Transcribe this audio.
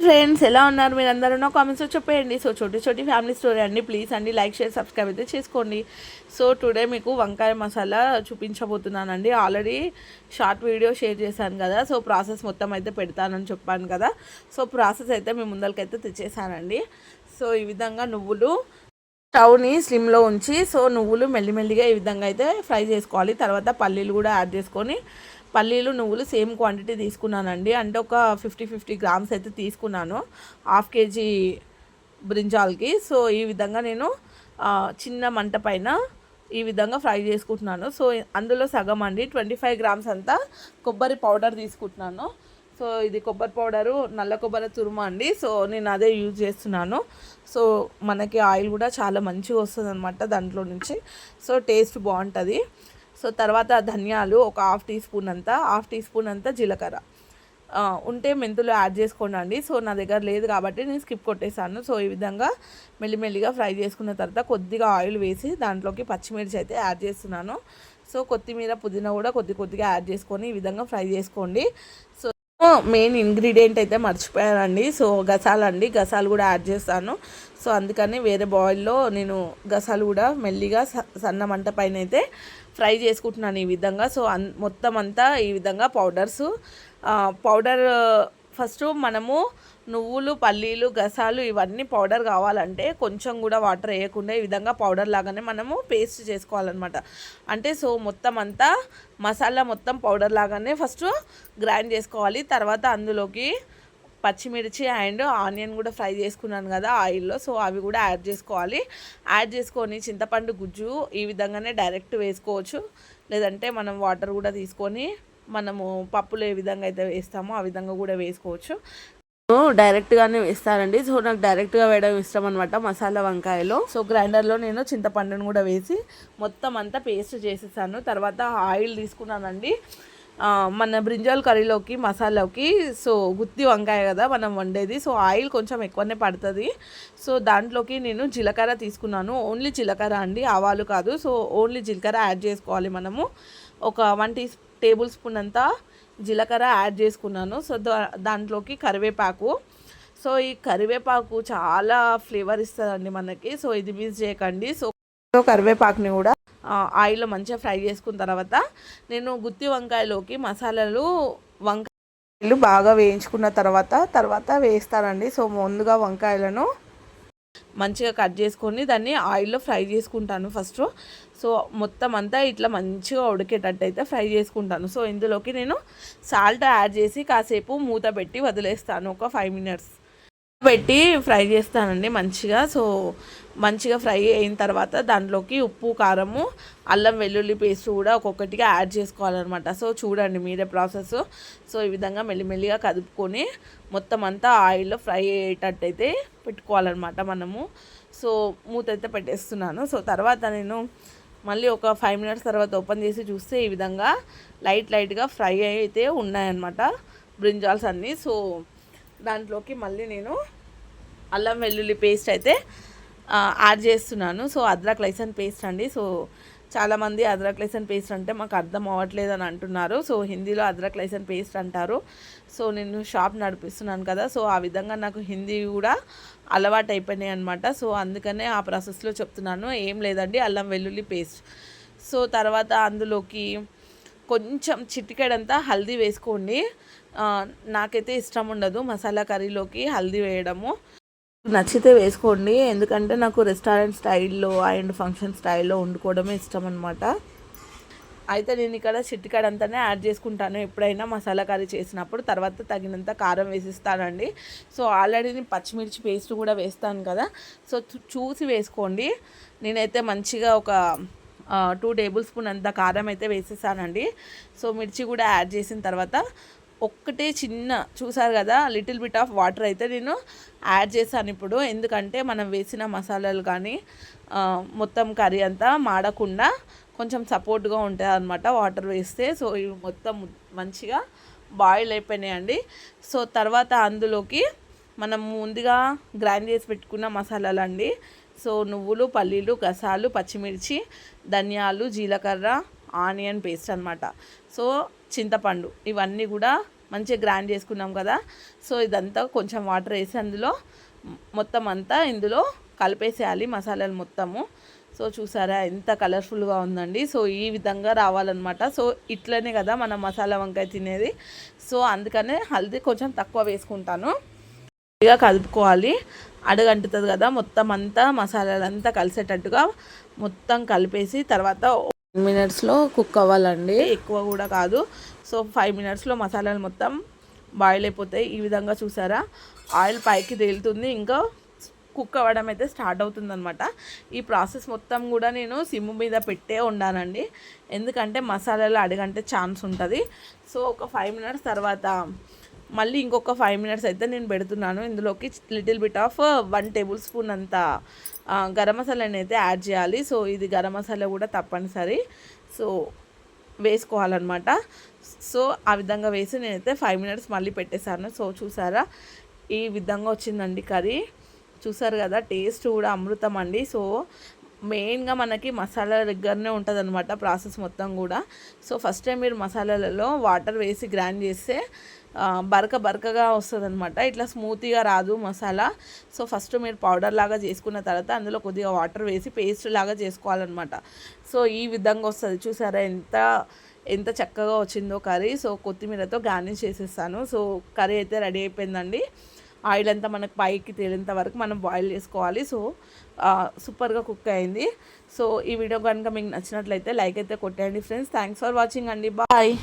Friends ఎలా ఉన్నారు మీరందరూ? నా కామెంట్స్లో చెప్పేయండి. సో చోటి చోటి ఫ్యామిలీ స్టోరీ అండి. ప్లీజ్ అండి లైక్ షేర్ సబ్స్క్రైబ్ అయితే చేసుకోండి. సో టుడే మీకు వంకాయ మసాలా చూపించబోతున్నానండి. ఆల్రెడీ షార్ట్ వీడియో షేర్ చేశాను కదా. సో ప్రాసెస్ మొత్తం అయితే పెడతానని చెప్పాను కదా. సో ప్రాసెస్ అయితే మీ ముందరికైతే తెచ్చేసానండి. సో ఈ విధంగా నువ్వులు స్టవ్ని స్లిమ్లో ఉంచి సో నువ్వులు మెల్లిమెల్లిగా ఈ విధంగా అయితే ఫ్రై చేసుకోవాలి. తర్వాత పల్లీలు కూడా యాడ్ చేసుకొని పల్లీలు నువ్వులు సేమ్ క్వాంటిటీ తీసుకున్నానండి. అంటే ఒక 50 గ్రామ్స్ అయితే తీసుకున్నాను హాఫ్ కేజీ బ్రింజాల్కి. సో ఈ విధంగా నేను చిన్న మంట పైన ఈ విధంగా ఫ్రై చేసుకుంటున్నాను. సో అందులో సగం అండి 25 గ్రామ్స్ అంతా కొబ్బరి పౌడర్ తీసుకుంటున్నాను. సో ఇది కొబ్బరి పౌడరు నల్ల కొబ్బరి తురుము అండి. సో నేను అదే యూజ్ చేస్తున్నాను. సో మనకి ఆయిల్ కూడా చాలా మంచిగా వస్తుంది అనమాట దాంట్లో నుంచి. సో టేస్ట్ బాగుంటుంది. సో తర్వాత ధనియాలు ఒక హాఫ్ టీ స్పూన్ అంతా జీలకర్ర ఉంటే మెంతులు యాడ్ చేసుకోండి. సో నా దగ్గర లేదు కాబట్టి నేను స్కిప్ కొట్టేశాను. సో ఈ విధంగా మెల్లిమెల్లిగా ఫ్రై చేసుకున్న తర్వాత కొద్దిగా ఆయిల్ వేసి దాంట్లోకి పచ్చిమిర్చి అయితే యాడ్ చేస్తున్నాను. సో కొత్తిమీర పుదీనా కూడా కొద్దిగా యాడ్ చేసుకొని ఈ విధంగా ఫ్రై చేసుకోండి. సో మెయిన్ ఇంగ్రీడియంట్ అయితే మర్చిపోయానండి. సో గసాలు కూడా యాడ్ చేస్తాను. సో అందుకని వేరే బాయిల్లో నేను గసాలు కూడా మెల్లిగా సన్న మంట పైన అయితే ఫ్రై చేసుకుంటున్నాను ఈ విధంగా. సో మొత్తం అంతా ఈ విధంగా పౌడర్ ఫస్ట్ మనము నువ్వులు పల్లీలు గసాలు ఇవన్నీ పౌడర్ కావాలంటే కొంచెం కూడా వాటర్ వేయకుండా ఈ విధంగా పౌడర్ లాగానే మనము పేస్ట్ చేసుకోవాలన్నమాట. అంటే సో మొత్తం అంతా మసాలా మొత్తం పౌడర్ లాగానే ఫస్ట్ గ్రైండ్ చేసుకోవాలి. తర్వాత అందులోకి పచ్చిమిర్చి అండ్ ఆనియన్ కూడా ఫ్రై చేసుకున్నాను కదా ఆయిల్లో. సో అవి కూడా యాడ్ చేసుకోవాలి. యాడ్ చేసుకొని చింతపండు గుజ్జు ఈ విధంగానే డైరెక్ట్ వేసుకోవచ్చు. లేదంటే మనం వాటర్ కూడా తీసుకొని మనము పప్పులు ఏ విధంగా అయితే వేస్తామో ఆ విధంగా కూడా వేసుకోవచ్చు. డైరెక్ట్గానే వేస్తానండి. సో నాకు డైరెక్ట్గా వేయడం ఇష్టం అనమాట మసాలా వంకాయలో. సో గ్రైండర్లో నేను చింతపండును కూడా వేసి మొత్తం అంతా పేస్ట్ చేసేసాను. తర్వాత ఆయిల్ తీసుకున్నానండి. మన బ్రింజాల్ కర్రీలోకి మసాలాకి సో గుత్తి వంకాయ కదా మనం వండేది. సో ఆయిల్ కొంచెం ఎక్కువనే పడుతుంది. సో దాంట్లోకి నేను జీలకర్ర తీసుకున్నాను. ఓన్లీ జీలకర్ర అండి, ఆవాలు కాదు. సో ఓన్లీ జీలకర్ర యాడ్ చేసుకోవాలి మనము. ఒక 1 టేబుల్ స్పూన్ అంతా జీలకర్ర యాడ్ చేసుకున్నాను. సో దాంట్లోకి కరివేపాకు. సో ఈ కరివేపాకు చాలా ఫ్లేవర్ ఇస్తుందండి మనకి. సో ఇది మిస్ చేయకండి. సో కరివేపాకుని కూడా ఆయిల్లో మంచిగా ఫ్రై చేసుకున్న తర్వాత నేను గుత్తి వంకాయలోకి వంకాయలు బాగా వేయించుకున్న తర్వాత వేస్తానండి. సో ముందుగా వంకాయలను మంచిగా కట్ చేసుకొని దాన్ని ఆయిల్లో ఫ్రై చేసుకుంటాను ఫస్ట్. సో మొత్తం అంతా ఇట్లా మంచిగా ఉడికేటట్టు అయితే ఫ్రై చేసుకుంటాను. సో ఇందులోకి నేను సాల్ట్ యాడ్ చేసి కాసేపు మూత పెట్టి వదిలేస్తాను. ఒక 5 మినిట్స్ పెట్టి ఫ్రై చేస్తానండి మంచిగా. సో మంచిగా ఫ్రై అయిన తర్వాత దాంట్లోకి ఉప్పు కారము అల్లం వెల్లుల్లి పేస్ట్ కూడా ఒక్కొక్కటిగా యాడ్ చేసుకోవాలన్నమాట. సో చూడండి మీరే ప్రాసెస్. సో ఈ విధంగా మెల్లిమెల్లిగా కదుపుకొని మొత్తం అంతా ఆయిల్లో ఫ్రై అయ్యేటట్టయితే పెట్టుకోవాలన్నమాట మనము. సో మూత అయితే పెట్టేస్తున్నాను. సో తర్వాత నేను మళ్ళీ ఒక 5 మినిట్స్ తర్వాత ఓపెన్ చేసి చూస్తే ఈ విధంగా లైట్గా ఫ్రై అయితే ఉన్నాయన్నమాట బ్రింజాల్స్ అన్నీ. సో దాంట్లోకి మళ్ళీ నేను అల్లం వెల్లుల్లి పేస్ట్ అయితే యాడ్ చేస్తున్నాను. సో అద్రక్ లైసన్ పేస్ట్ అండి. సో చాలామంది అద్రక్ లైసన్ పేస్ట్ అంటే మాకు అర్థం అవ్వట్లేదు అని అంటున్నారు. సో హిందీలో అద్రక్ లైసన్ పేస్ట్ అంటారు. సో నేను షాప్ నడిపిస్తున్నాను కదా. సో ఆ విధంగా నాకు హిందీ కూడా అలవాటు అయిపోయినాయి అనమాట. సో అందుకనే ఆ ప్రాసెస్లో చెప్తున్నాను. ఏం లేదండి, అల్లం వెల్లుల్లి పేస్ట్. సో తర్వాత అందులోకి కొంచెం చిటికెడంతా హల్దీ వేసుకోండి. నాకైతే ఇష్టం ఉండదు మసాలా కర్రీలోకి హల్దీ వేయడము. నచ్చితే వేసుకోండి, ఎందుకంటే నాకు రెస్టారెంట్ స్టైల్లో అండ్ ఫంక్షన్ స్టైల్లో వండుకోవడమే ఇష్టం అనమాట. అయితే నేను ఇక్కడ చిటికెడంతానే యాడ్ చేసుకుంటాను ఎప్పుడైనా మసాలా కర్రీ చేసినప్పుడు. తర్వాత తగినంత కారం వేసిస్తానండి. సో ఆల్రెడీ నేను పచ్చిమిర్చి పేస్ట్ కూడా వేస్తాను కదా. సో చూసి వేసుకోండి. నేనైతే మంచిగా ఒక 2 టేబుల్ స్పూన్ అంత కారం అయితే వేసేసానండి. సో మిర్చి కూడా యాడ్ చేసిన తర్వాత ఒక్కటే చిన్న చూసారు కదా లిటిల్ బిట్ ఆఫ్ వాటర్ అయితే నేను యాడ్ చేశాను ఇప్పుడు. ఎందుకంటే మనం వేసిన మసాలాలు కానీ మొత్తం కర్రీ అంతా మాడకుండా కొంచెం సపోర్ట్గా ఉంటుంది అన్నమాట వాటర్ వేస్తే. సో ఇవి మొత్తం మంచిగా బాయిల్ అయిపోయినాయండి. సో తర్వాత అందులోకి మనం ముందుగా గ్రైండ్ చేసి పెట్టుకున్న మసాలాలు అండి. సో నువ్వులు పల్లీలు గసాలు పచ్చిమిర్చి ధనియాలు జీలకర్ర ఆనియన్ పేస్ట్ అనమాట. సో చింతపండు ఇవన్నీ కూడా మంచిగా గ్రైండ్ చేసుకున్నాం కదా. సో ఇదంతా కొంచెం వాటర్ వేసి అందులో మొత్తం అంతా ఇందులో కలిపేసేయాలి మసాలాలు మొత్తము. సో చూసారా ఎంత కలర్ఫుల్గా ఉందండి. సో ఈ విధంగా రావాలన్నమాట. సో ఇట్లనే కదా మనం మసాలా వంకాయ తినేది. సో అందుకనే హల్దీ కొంచెం తక్కువ వేసుకుంటాను. ఇక కలుపుకోవాలి, అడగంటుతుంది కదా. మొత్తం అంతా మసాలాలంతా కలిసేటట్టుగా మొత్తం కలిపేసి తర్వాత 10 మినిట్స్లో కుక్ అవ్వాలండి, ఎక్కువ కూడా కాదు. సో 5 మినిట్స్లో మసాలాలు మొత్తం బాయిల్ అయిపోతాయి. ఈ విధంగా చూసారా ఆయిల్ పైకి తేలుతుంది, ఇంకా కుక్ అవ్వడం అయితే స్టార్ట్ అవుతుంది అనమాట. ఈ ప్రాసెస్ మొత్తం కూడా నేను సిమ్ మీద పెట్టే ఉండానండి, ఎందుకంటే మసాలాలు అడగంటే ఛాన్స్ ఉంటుంది. సో ఒక 5 మినిట్స్ తర్వాత మళ్ళీ ఇంకొక 5 మినిట్స్ అయితే నేను పెడుతున్నాను. ఇందులోకి little bit of 1 table spoon అంత గరం మసాలాని అయితే యాడ్ చేయాలి. సో ఇది గరం మసాలా కూడా తప్పనిసరి, సో వేసుకోవాలన్నమాట. సో ఆ విధంగా వేసి నేనైతే 5 మినిట్స్ మళ్ళీ పెట్టేశాను. సో చూసారా ఈ విధంగా వచ్చిందండి కర్రీ. చూసారు కదా టేస్ట్ కూడా అమృతం అండి. సో మెయిన్గా మనకి మసాలా దగ్గరనే ఉంటుంది అనమాట ప్రాసెస్ మొత్తం కూడా. సో ఫస్ట్ టైం మీరు మసాలాలలో వాటర్ వేసి గ్రైండ్ చేస్తే బరకగా వస్తుంది అనమాట, ఇట్లా స్మూత్గా రాదు మసాలా. సో ఫస్ట్ మీరు పౌడర్ లాగా చేసుకున్న తర్వాత అందులో కొద్దిగా వాటర్ వేసి పేస్ట్ లాగా చేసుకోవాలన్నమాట. సో ఈ విధంగా వస్తుంది. చూసారా ఎంత చక్కగా వచ్చిందో కర్రీ. సో కొత్తిమీరతో గార్నిష్ చేసేస్తాను. సో కర్రీ అయితే రెడీ అయిపోయిందండి. ఆయిల్ అంతా మనకు పైకి తేలేంత వరకు మనం బాయిల్ చేసుకోవాలి. సో సూపర్గా కుక్ అయింది. సో ఈ వీడియో కనుక మీకు నచ్చినట్లయితే లైక్ అయితే కొట్టేయండి ఫ్రెండ్స్. థ్యాంక్స్ ఫర్ వాచింగ్ అండి, బాయ్.